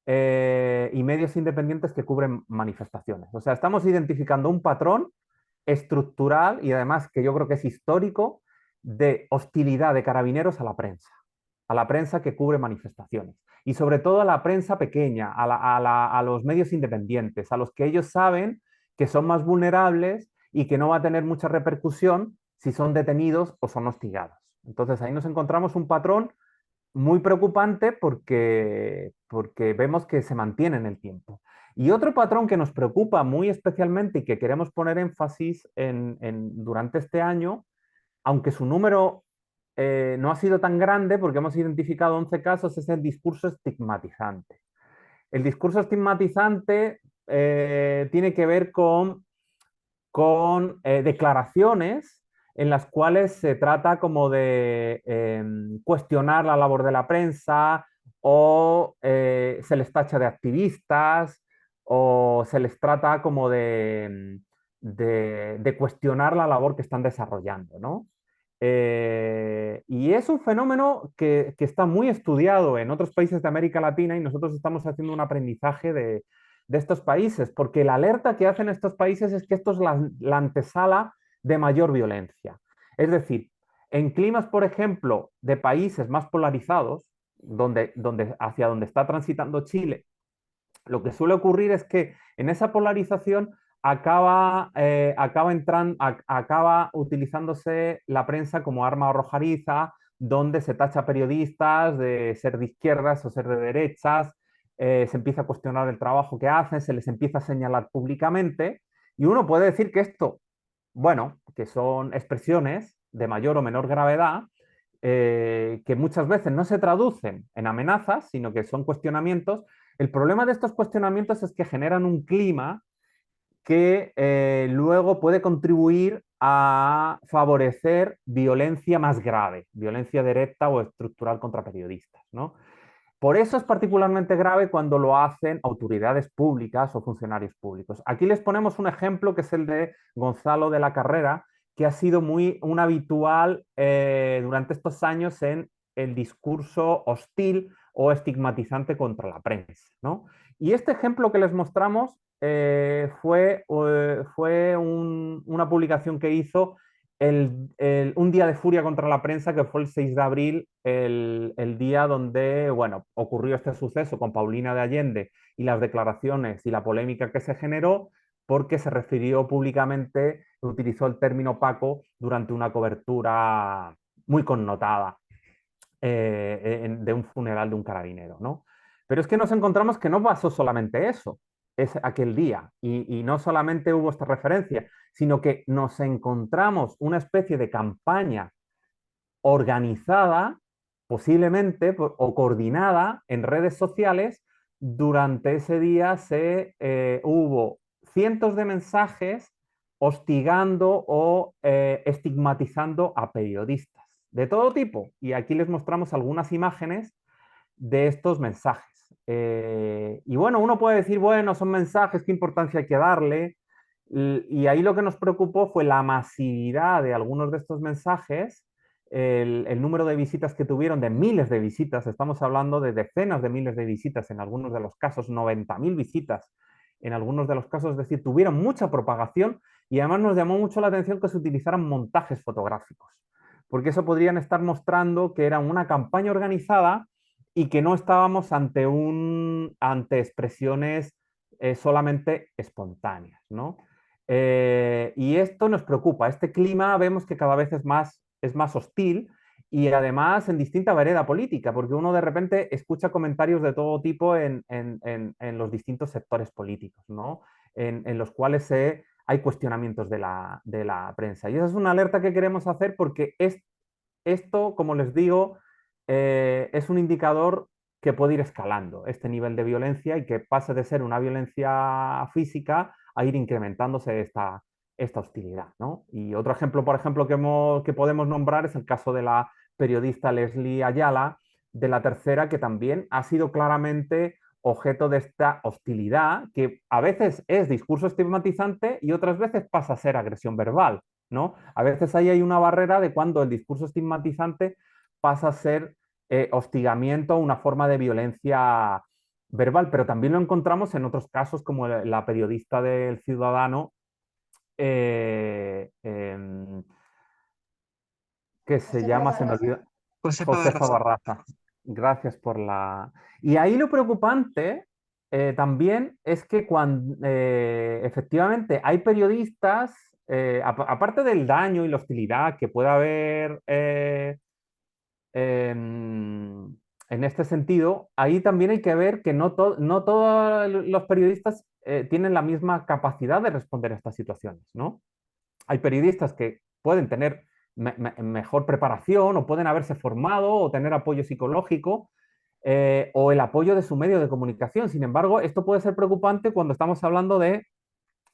y medios independientes que cubren manifestaciones. O sea, estamos identificando un patrón estructural y además que yo creo que es histórico de hostilidad de carabineros a la prensa que cubre manifestaciones y sobre todo a la prensa pequeña, a los medios independientes, a los que ellos saben que son más vulnerables y que no va a tener mucha repercusión si son detenidos o son hostigados. Entonces ahí nos encontramos un patrón muy preocupante porque vemos que se mantiene en el tiempo. Y otro patrón que nos preocupa muy especialmente y que queremos poner énfasis durante este año, aunque su número no ha sido tan grande porque hemos identificado 11 casos, es el discurso estigmatizante. El discurso estigmatizante tiene que ver con declaraciones en las cuales se trata como de cuestionar la labor de la prensa o se les tacha de activistas o se les trata como de cuestionar la labor que están desarrollando, ¿no? Y es un fenómeno que está muy estudiado en otros países de América Latina y nosotros estamos haciendo un aprendizaje de estos países, porque la alerta que hacen estos países es que esto es la antesala de mayor violencia. Es decir, en climas, por ejemplo, de países más polarizados, hacia donde está transitando Chile, lo que suele ocurrir es que en esa polarización acaba utilizándose la prensa como arma arrojadiza, donde se tacha a periodistas de ser de izquierdas o ser de derechas, se empieza a cuestionar el trabajo que hacen, se les empieza a señalar públicamente, y uno puede decir que esto, bueno, que son expresiones de mayor o menor gravedad, que muchas veces no se traducen en amenazas, sino que son cuestionamientos. El problema de estos cuestionamientos es que generan un clima que luego puede contribuir a favorecer violencia más grave, violencia directa o estructural contra periodistas, ¿no? Por eso es particularmente grave cuando lo hacen autoridades públicas o funcionarios públicos. Aquí les ponemos un ejemplo que es el de Gonzalo de la Carrera, que ha sido un habitual durante estos años en el discurso hostil o estigmatizante contra la prensa, ¿no? Y este ejemplo que les mostramos fue una publicación que hizo un día de furia contra la prensa, que fue el 6 de abril, el día donde, bueno, ocurrió este suceso con Paulina de Allende y las declaraciones y la polémica que se generó, porque se refirió públicamente, utilizó el término Paco durante una cobertura muy connotada de un funeral de un carabinero, ¿no? Pero es que nos encontramos que no pasó solamente eso, es aquel día, y no solamente hubo esta referencia, sino que nos encontramos una especie de campaña organizada, posiblemente, o coordinada en redes sociales. Durante ese día hubo cientos de mensajes hostigando o estigmatizando a periodistas de todo tipo. Y aquí les mostramos algunas imágenes de estos mensajes. Y bueno, uno puede decir, bueno, son mensajes, ¿qué importancia hay que darle? Y ahí lo que nos preocupó fue la masividad de algunos de estos mensajes, el número de visitas que tuvieron, de miles de visitas, estamos hablando de decenas de miles de visitas en algunos de los casos, 90.000 visitas en algunos de los casos, es decir, tuvieron mucha propagación y además nos llamó mucho la atención que se utilizaran montajes fotográficos, porque eso podrían estar mostrando que era una campaña organizada y que no estábamos ante expresiones solamente espontáneas, ¿no? Y esto nos preocupa. Este clima vemos que cada vez es más hostil y además en distinta vereda política, porque uno de repente escucha comentarios de todo tipo en los distintos sectores políticos, ¿no? En los cuales hay cuestionamientos de la prensa. Y esa es una alerta que queremos hacer porque esto, como les digo, es un indicador que puede ir escalando este nivel de violencia y que pase de ser una violencia física a ir incrementándose esta hostilidad, ¿no? Y otro ejemplo, por ejemplo, que podemos nombrar es el caso de la periodista Leslie Ayala, de La Tercera, que también ha sido claramente objeto de esta hostilidad, que a veces es discurso estigmatizante y otras veces pasa a ser agresión verbal, ¿no? A veces ahí hay una barrera de cuando el discurso estigmatizante pasa a ser hostigamiento, una forma de violencia verbal, pero también lo encontramos en otros casos como la periodista del Ciudadano, em, que se llama, se me olvidó, Josefa Josefa Barraza. Barraza. Gracias por la... Y ahí lo preocupante también es que cuando efectivamente hay periodistas, aparte del daño y la hostilidad que puede haber en este sentido, ahí también hay que ver que no todos los periodistas tienen la misma capacidad de responder a estas situaciones, ¿no? Hay periodistas que pueden tener mejor preparación o pueden haberse formado o tener apoyo psicológico o el apoyo de su medio de comunicación. Sin embargo, esto puede ser preocupante cuando estamos hablando de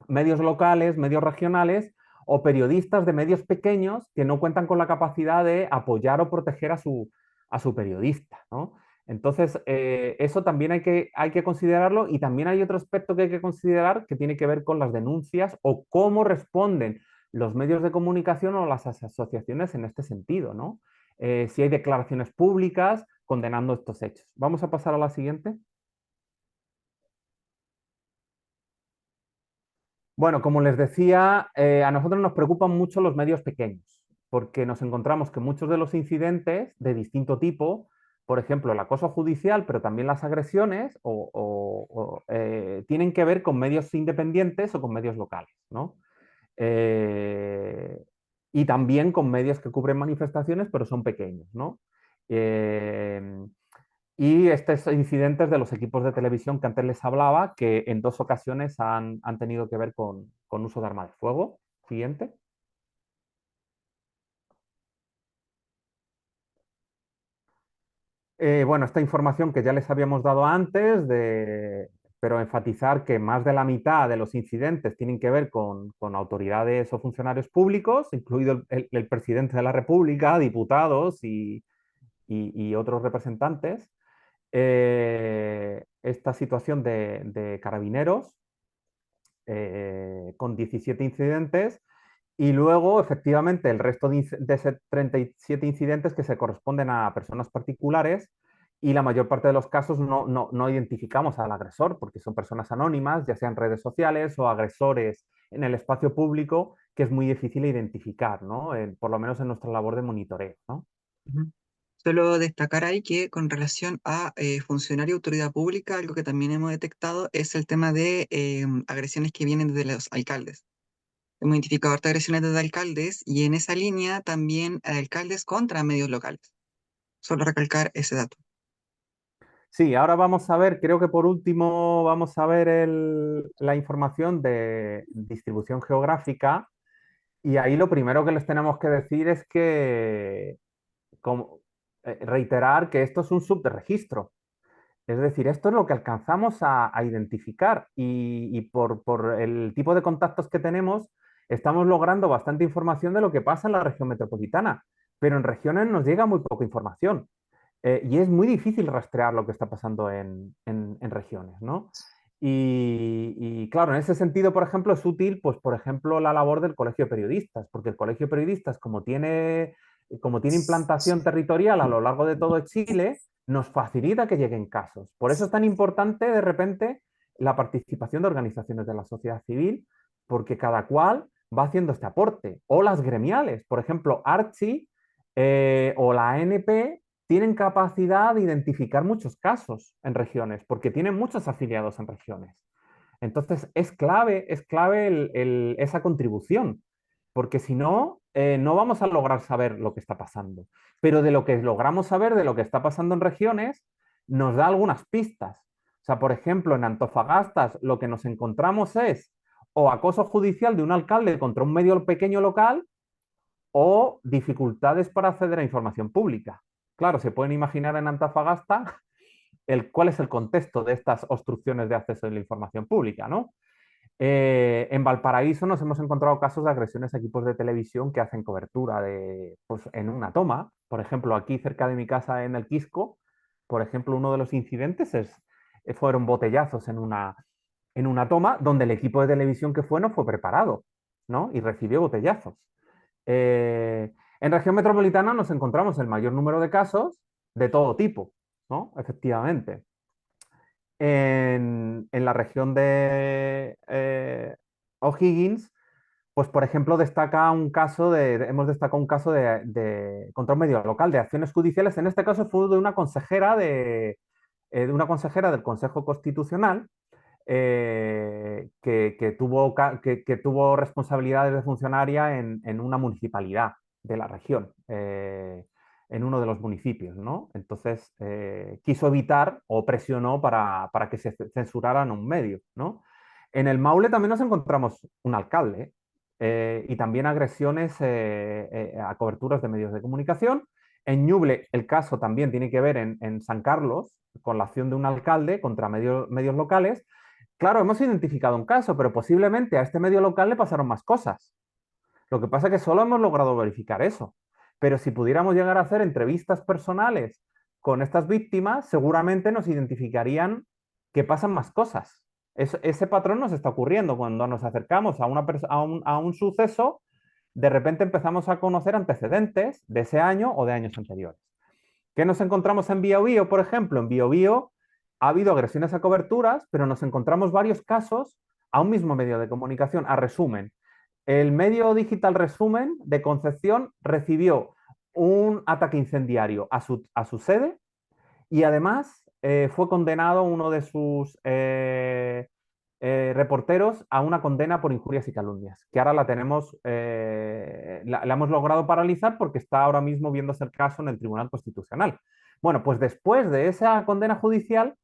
medios locales, medios regionales o periodistas de medios pequeños que no cuentan con la capacidad de apoyar o proteger a su periodista, ¿no? Entonces, eso también hay que considerarlo y también hay otro aspecto que hay que considerar que tiene que ver con las denuncias o cómo responden los medios de comunicación o las asociaciones en este sentido, ¿no? Si hay declaraciones públicas condenando estos hechos. Vamos a pasar a la siguiente. Bueno, como les decía, a nosotros nos preocupan mucho los medios pequeños, porque nos encontramos que muchos de los incidentes de distinto tipo, por ejemplo, el acoso judicial, pero también las agresiones, tienen que ver con medios independientes o con medios locales, ¿no? Eh, y también con medios que cubren manifestaciones, pero son pequeños, ¿no? Eh, y estos incidentes de los equipos de televisión que antes les hablaba, que en dos ocasiones han tenido que ver con uso de arma de fuego. Siguiente. Bueno, esta información que ya les habíamos dado antes, pero enfatizar que más de la mitad de los incidentes tienen que ver con autoridades o funcionarios públicos, incluido el presidente de la República, diputados y otros representantes. Esta situación de carabineros con 17 incidentes y luego, efectivamente, el resto de ese 37 incidentes que se corresponden a personas particulares y la mayor parte de los casos no identificamos al agresor porque son personas anónimas, ya sean redes sociales o agresores en el espacio público, que es muy difícil identificar, ¿no? Por lo menos en nuestra labor de monitoreo, ¿no? Ujú. Solo destacar ahí que con relación a funcionario y autoridad pública, algo que también hemos detectado es el tema de agresiones que vienen desde los alcaldes. Hemos identificado hartas agresiones desde alcaldes y en esa línea también alcaldes contra medios locales. Solo recalcar ese dato. Sí, ahora vamos a ver, creo que por último vamos a ver la información de distribución geográfica y ahí lo primero que les tenemos que decir es que reiterar que esto es un subregistro. Es decir, esto es lo que alcanzamos a identificar y por el tipo de contactos que tenemos, estamos logrando bastante información de lo que pasa en la región metropolitana, pero en regiones nos llega muy poca información. Y es muy difícil rastrear lo que está pasando en regiones, ¿no? Y claro, en ese sentido, por ejemplo, es útil, pues, por ejemplo, la labor del Colegio de Periodistas, porque el Colegio de Periodistas, como tiene implantación territorial a lo largo de todo Chile, nos facilita que lleguen casos. Por eso es tan importante, de repente, la participación de organizaciones de la sociedad civil, porque cada cual va haciendo este aporte. O las gremiales, por ejemplo, Archi o la ANP tienen capacidad de identificar muchos casos en regiones, porque tienen muchos afiliados en regiones. Entonces, es clave esa contribución, porque si no, no vamos a lograr saber lo que está pasando. Pero de lo que logramos saber de lo que está pasando en regiones, nos da algunas pistas. O sea, por ejemplo, en Antofagasta lo que nos encontramos es o acoso judicial de un alcalde contra un medio pequeño local o dificultades para acceder a información pública. Claro, se pueden imaginar en Antofagasta cuál es el contexto de estas obstrucciones de acceso a la información pública, ¿no? En Valparaíso nos hemos encontrado casos de agresiones a equipos de televisión que hacen cobertura pues, en una toma. Por ejemplo, aquí cerca de mi casa en el Quisco, por ejemplo, uno de los incidentes fueron botellazos en una toma donde el equipo de televisión que fue no fue preparado, ¿no? Y recibió botellazos. En región metropolitana nos encontramos el mayor número de casos de todo tipo, ¿no? Efectivamente. En la región de O'Higgins, pues por ejemplo, hemos destacado un caso de contra un medio local de acciones judiciales. En este caso fue de una consejera del Consejo Constitucional que tuvo responsabilidades de funcionaria en una municipalidad de la región, en uno de los municipios, ¿no? Entonces, quiso evitar o presionó para que se censuraran un medio, ¿no? En el Maule también nos encontramos un alcalde y también agresiones a coberturas de medios de comunicación. En Ñuble el caso también tiene que ver en San Carlos con la acción de un alcalde contra medios locales. Claro, hemos identificado un caso, pero posiblemente a este medio local le pasaron más cosas. Lo que pasa es que solo hemos logrado verificar eso. Pero si pudiéramos llegar a hacer entrevistas personales con estas víctimas, seguramente nos identificarían que pasan más cosas. Ese patrón nos está ocurriendo cuando nos acercamos a un suceso, de repente empezamos a conocer antecedentes de ese año o de años anteriores. ¿Qué nos encontramos en Biobío, por ejemplo? En Biobío ha habido agresiones a coberturas, pero nos encontramos varios casos a un mismo medio de comunicación. A resumen, el medio digital Resumen de Concepción recibió un ataque incendiario a su sede y además fue condenado uno de sus reporteros a una condena por injurias y calumnias, que ahora la hemos logrado paralizar porque está ahora mismo viéndose el caso en el Tribunal Constitucional. Bueno, pues después de esa condena judicial,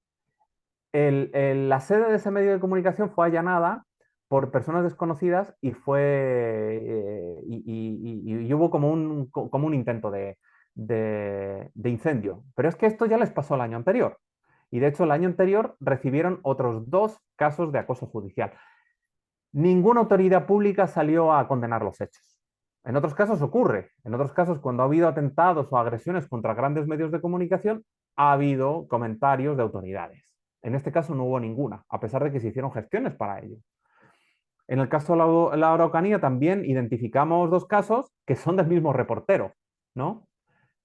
la sede de ese medio de comunicación fue allanada por personas desconocidas y hubo como un intento de incendio. Pero es que esto ya les pasó el año anterior. Y de hecho, el año anterior recibieron otros 2 casos de acoso judicial. Ninguna autoridad pública salió a condenar los hechos. En otros casos ocurre. En otros casos, cuando ha habido atentados o agresiones contra grandes medios de comunicación, ha habido comentarios de autoridades. En este caso no hubo ninguna, a pesar de que se hicieron gestiones para ello. En el caso de la Araucanía también identificamos 2 casos que son del mismo reportero, ¿no?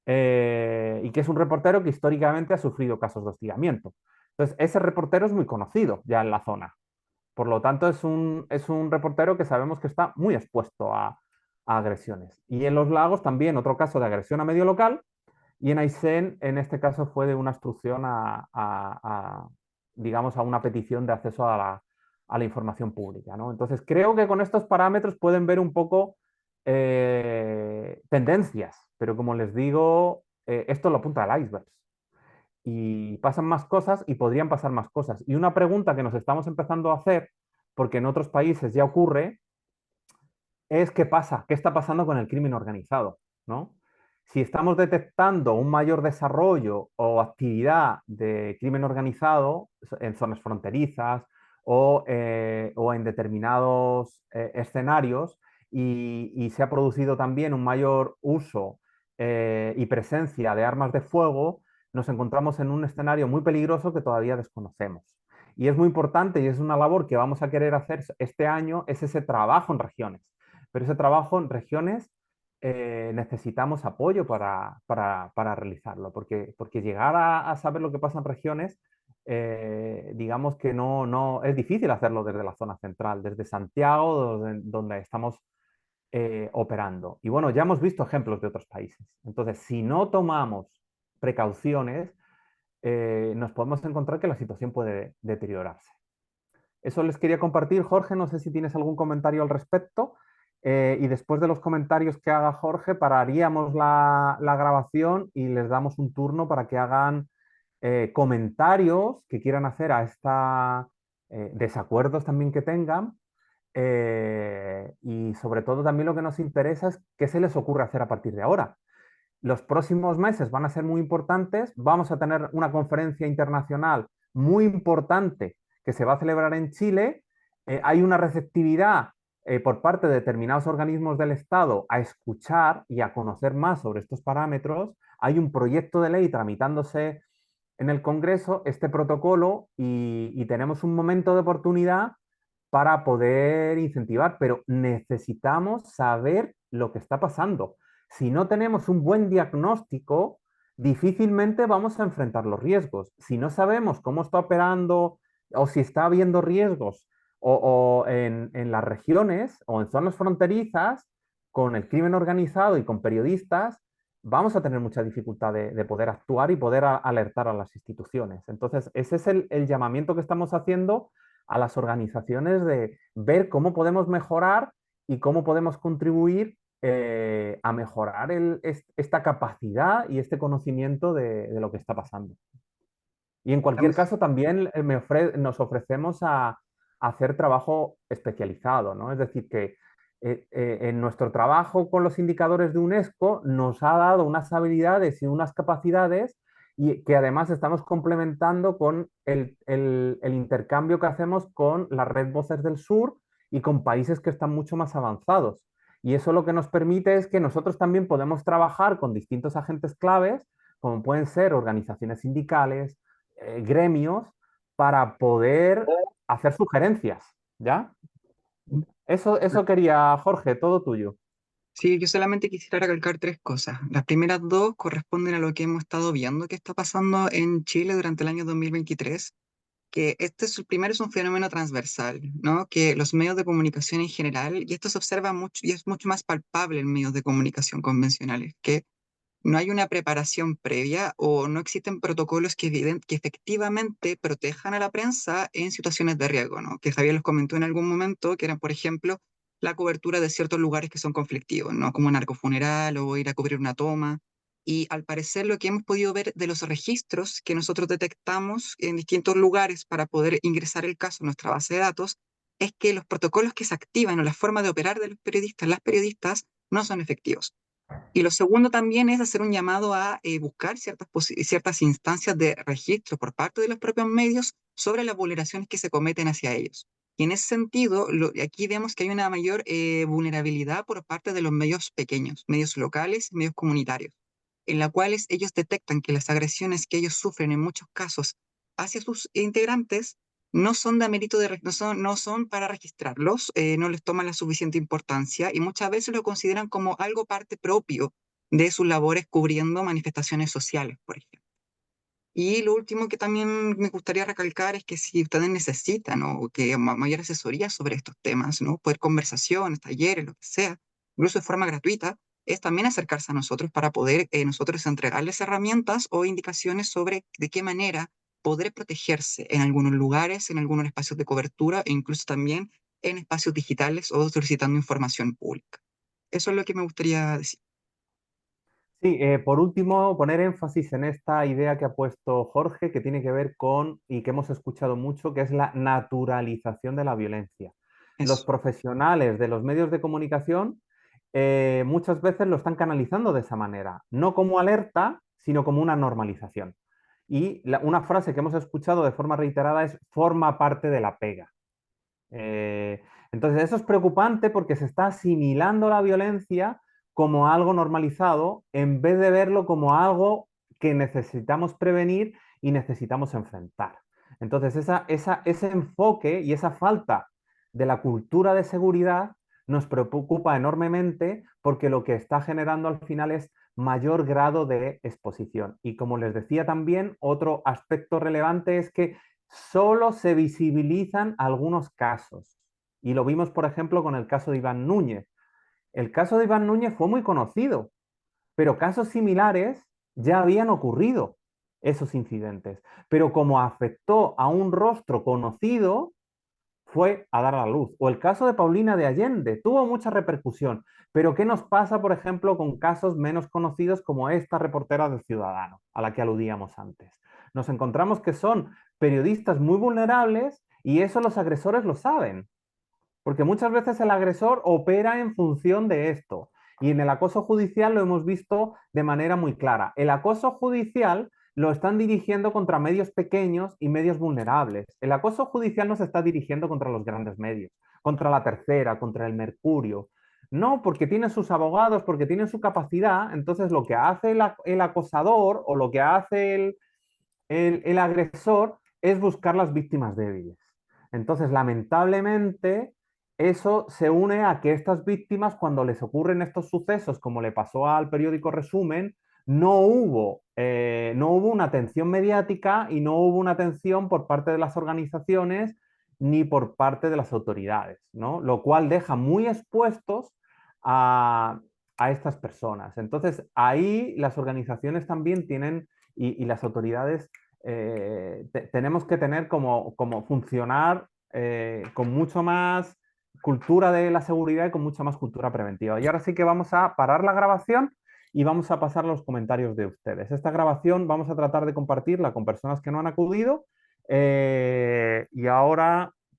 Y que es un reportero que históricamente ha sufrido casos de hostigamiento. Entonces, ese reportero es muy conocido ya en la zona. Por lo tanto, es un reportero que sabemos que está muy expuesto a agresiones. Y en Los Lagos también otro caso de agresión a medio local. Y en Aysén, en este caso, fue de una obstrucción digamos, a una petición de acceso a la información pública, ¿no? Entonces, creo que con estos parámetros pueden ver un poco tendencias, pero como les digo, esto es la punta del iceberg. y pasan más cosas y podrían pasar más cosas. Y una pregunta que nos estamos empezando a hacer, porque en otros países ya ocurre, es qué pasa, qué está pasando con el crimen organizado, ¿no? Si estamos detectando un mayor desarrollo o actividad de crimen organizado en zonas fronterizas o en determinados escenarios y se ha producido también un mayor uso y presencia de armas de fuego, nos encontramos en un escenario muy peligroso que todavía desconocemos. Y es muy importante y es una labor que vamos a querer hacer este año, es ese trabajo en regiones. Pero ese trabajo en regiones necesitamos apoyo para realizarlo, porque llegar a saber lo que pasa en regiones, digamos que no es difícil hacerlo desde la zona central, desde Santiago, donde estamos operando. Y bueno, ya hemos visto ejemplos de otros países. Entonces, si no tomamos precauciones, nos podemos encontrar que la situación puede deteriorarse. Eso les quería compartir. Jorge, no sé si tienes algún comentario al respecto. Y después de los comentarios que haga Jorge, pararíamos la grabación y les damos un turno para que hagan comentarios que quieran hacer a esta desacuerdos también que tengan. Y sobre todo también lo que nos interesa es qué se les ocurre hacer a partir de ahora. Los próximos meses van a ser muy importantes. Vamos a tener una conferencia internacional muy importante que se va a celebrar en Chile. Hay una receptividad por parte de determinados organismos del Estado a escuchar y a conocer más sobre estos parámetros. Hay un proyecto de ley tramitándose en el Congreso, este protocolo, y tenemos un momento de oportunidad para poder incentivar, pero necesitamos saber lo que está pasando. Si no tenemos un buen diagnóstico, difícilmente vamos a enfrentar los riesgos. Si no sabemos cómo está operando o si está habiendo riesgos o en las regiones o en zonas fronterizas con el crimen organizado y con periodistas, vamos a tener mucha dificultad de poder actuar y poder alertar a las instituciones. Entonces, ese es el llamamiento que estamos haciendo a las organizaciones de ver cómo podemos mejorar y cómo podemos contribuir a mejorar esta capacidad y este conocimiento de lo que está pasando. Y en cualquier Estamos- caso, también nos ofrecemos a hacer trabajo especializado, ¿no? Es decir, que en nuestro trabajo con los indicadores de UNESCO nos ha dado unas habilidades y unas capacidades y que además estamos complementando con el intercambio que hacemos con la red Voces del Sur y con países que están mucho más avanzados. Y eso lo que nos permite es que nosotros también podemos trabajar con distintos agentes claves, como pueden ser organizaciones sindicales, gremios para poder hacer sugerencias, ¿ya? Eso quería, Jorge, todo tuyo. Sí, yo solamente quisiera recalcar tres cosas. Las primeras dos corresponden a lo que hemos estado viendo que está pasando en Chile durante el año 2023, que este es el primero, es un fenómeno transversal, ¿no? Que los medios de comunicación en general, y esto se observa mucho y es mucho más palpable en medios de comunicación convencionales, que no hay una preparación previa o no existen protocolos que efectivamente protejan a la prensa en situaciones de riesgo, ¿no? Que Javier los comentó en algún momento, que eran, por ejemplo, la cobertura de ciertos lugares que son conflictivos, ¿no? Como un narcofuneral o ir a cubrir una toma. Y al parecer lo que hemos podido ver de los registros que nosotros detectamos en distintos lugares para poder ingresar el caso a nuestra base de datos, es que los protocolos que se activan o la forma de operar de los periodistas, las periodistas, no son efectivos. Y lo segundo también es hacer un llamado a buscar ciertas instancias de registro por parte de los propios medios sobre las vulneraciones que se cometen hacia ellos. Y en ese sentido, aquí vemos que hay una mayor vulnerabilidad por parte de los medios pequeños, medios locales, medios comunitarios, en la cuales ellos detectan que las agresiones que ellos sufren en muchos casos hacia sus integrantes no son de mérito no son para registrarlos, no les toman la suficiente importancia y muchas veces lo consideran como algo parte propio de sus labores cubriendo manifestaciones sociales, por ejemplo. Y lo último que también me gustaría recalcar es que si ustedes necesitan o que mayor asesoría sobre estos temas, ¿no? Poder conversaciones, talleres, lo que sea, incluso de forma gratuita, es también acercarse a nosotros para poder nosotros entregarles herramientas o indicaciones sobre de qué manera poder protegerse en algunos lugares, en algunos espacios de cobertura e incluso también en espacios digitales o solicitando información pública. Eso es lo que me gustaría decir. Sí, por último, poner énfasis en esta idea que ha puesto Jorge, que tiene que ver con, y que hemos escuchado mucho, que es la naturalización de la violencia. Los Eso, profesionales de los medios de comunicación muchas veces lo están canalizando de esa manera, no como alerta, sino como una normalización. Y una frase que hemos escuchado de forma reiterada es forma parte de la pega. Eh, entonces, eso es preocupante porque se está asimilando la violencia como algo normalizado en vez de verlo como algo que necesitamos prevenir y necesitamos enfrentar. Entonces, ese enfoque y esa falta de la cultura de seguridad nos preocupa enormemente porque lo que está generando al final es mayor grado de exposición. Y como les decía también, otro aspecto relevante es que solo se visibilizan algunos casos. Y lo vimos, por ejemplo, con el caso de Iván Núñez. El caso de Iván Núñez fue muy conocido, pero casos similares ya habían ocurrido, esos incidentes. Pero como afectó a un rostro conocido, fue a dar a la luz. O el caso de Paulina de Allende, tuvo mucha repercusión. Pero ¿qué nos pasa, por ejemplo, con casos menos conocidos como esta reportera del Ciudadano, a la que aludíamos antes? Nos encontramos que son periodistas muy vulnerables y eso los agresores lo saben, porque muchas veces el agresor opera en función de esto. Y en el acoso judicial lo hemos visto de manera muy clara. El acoso judicial lo están dirigiendo contra medios pequeños y medios vulnerables. El acoso judicial no se está dirigiendo contra los grandes medios, contra la Tercera, contra el Mercurio. No, porque tienen sus abogados, porque tienen su capacidad. Entonces lo que hace el acosador o lo que hace el agresor es buscar las víctimas débiles. Entonces, lamentablemente, eso se une a que estas víctimas, cuando les ocurren estos sucesos, como le pasó al periódico Resumen, no hubo una atención mediática y no hubo una atención por parte de las organizaciones ni por parte de las autoridades, ¿no? Lo cual deja muy expuestos a, a estas personas. Entonces, ahí las organizaciones también tienen y las autoridades tenemos que tener como funcionar con mucho más cultura de la seguridad y con mucha más cultura preventiva. Y ahora sí que vamos a parar la grabación y vamos a pasar los comentarios de ustedes. Esta grabación vamos a tratar de compartirla con personas que no han acudido y ahora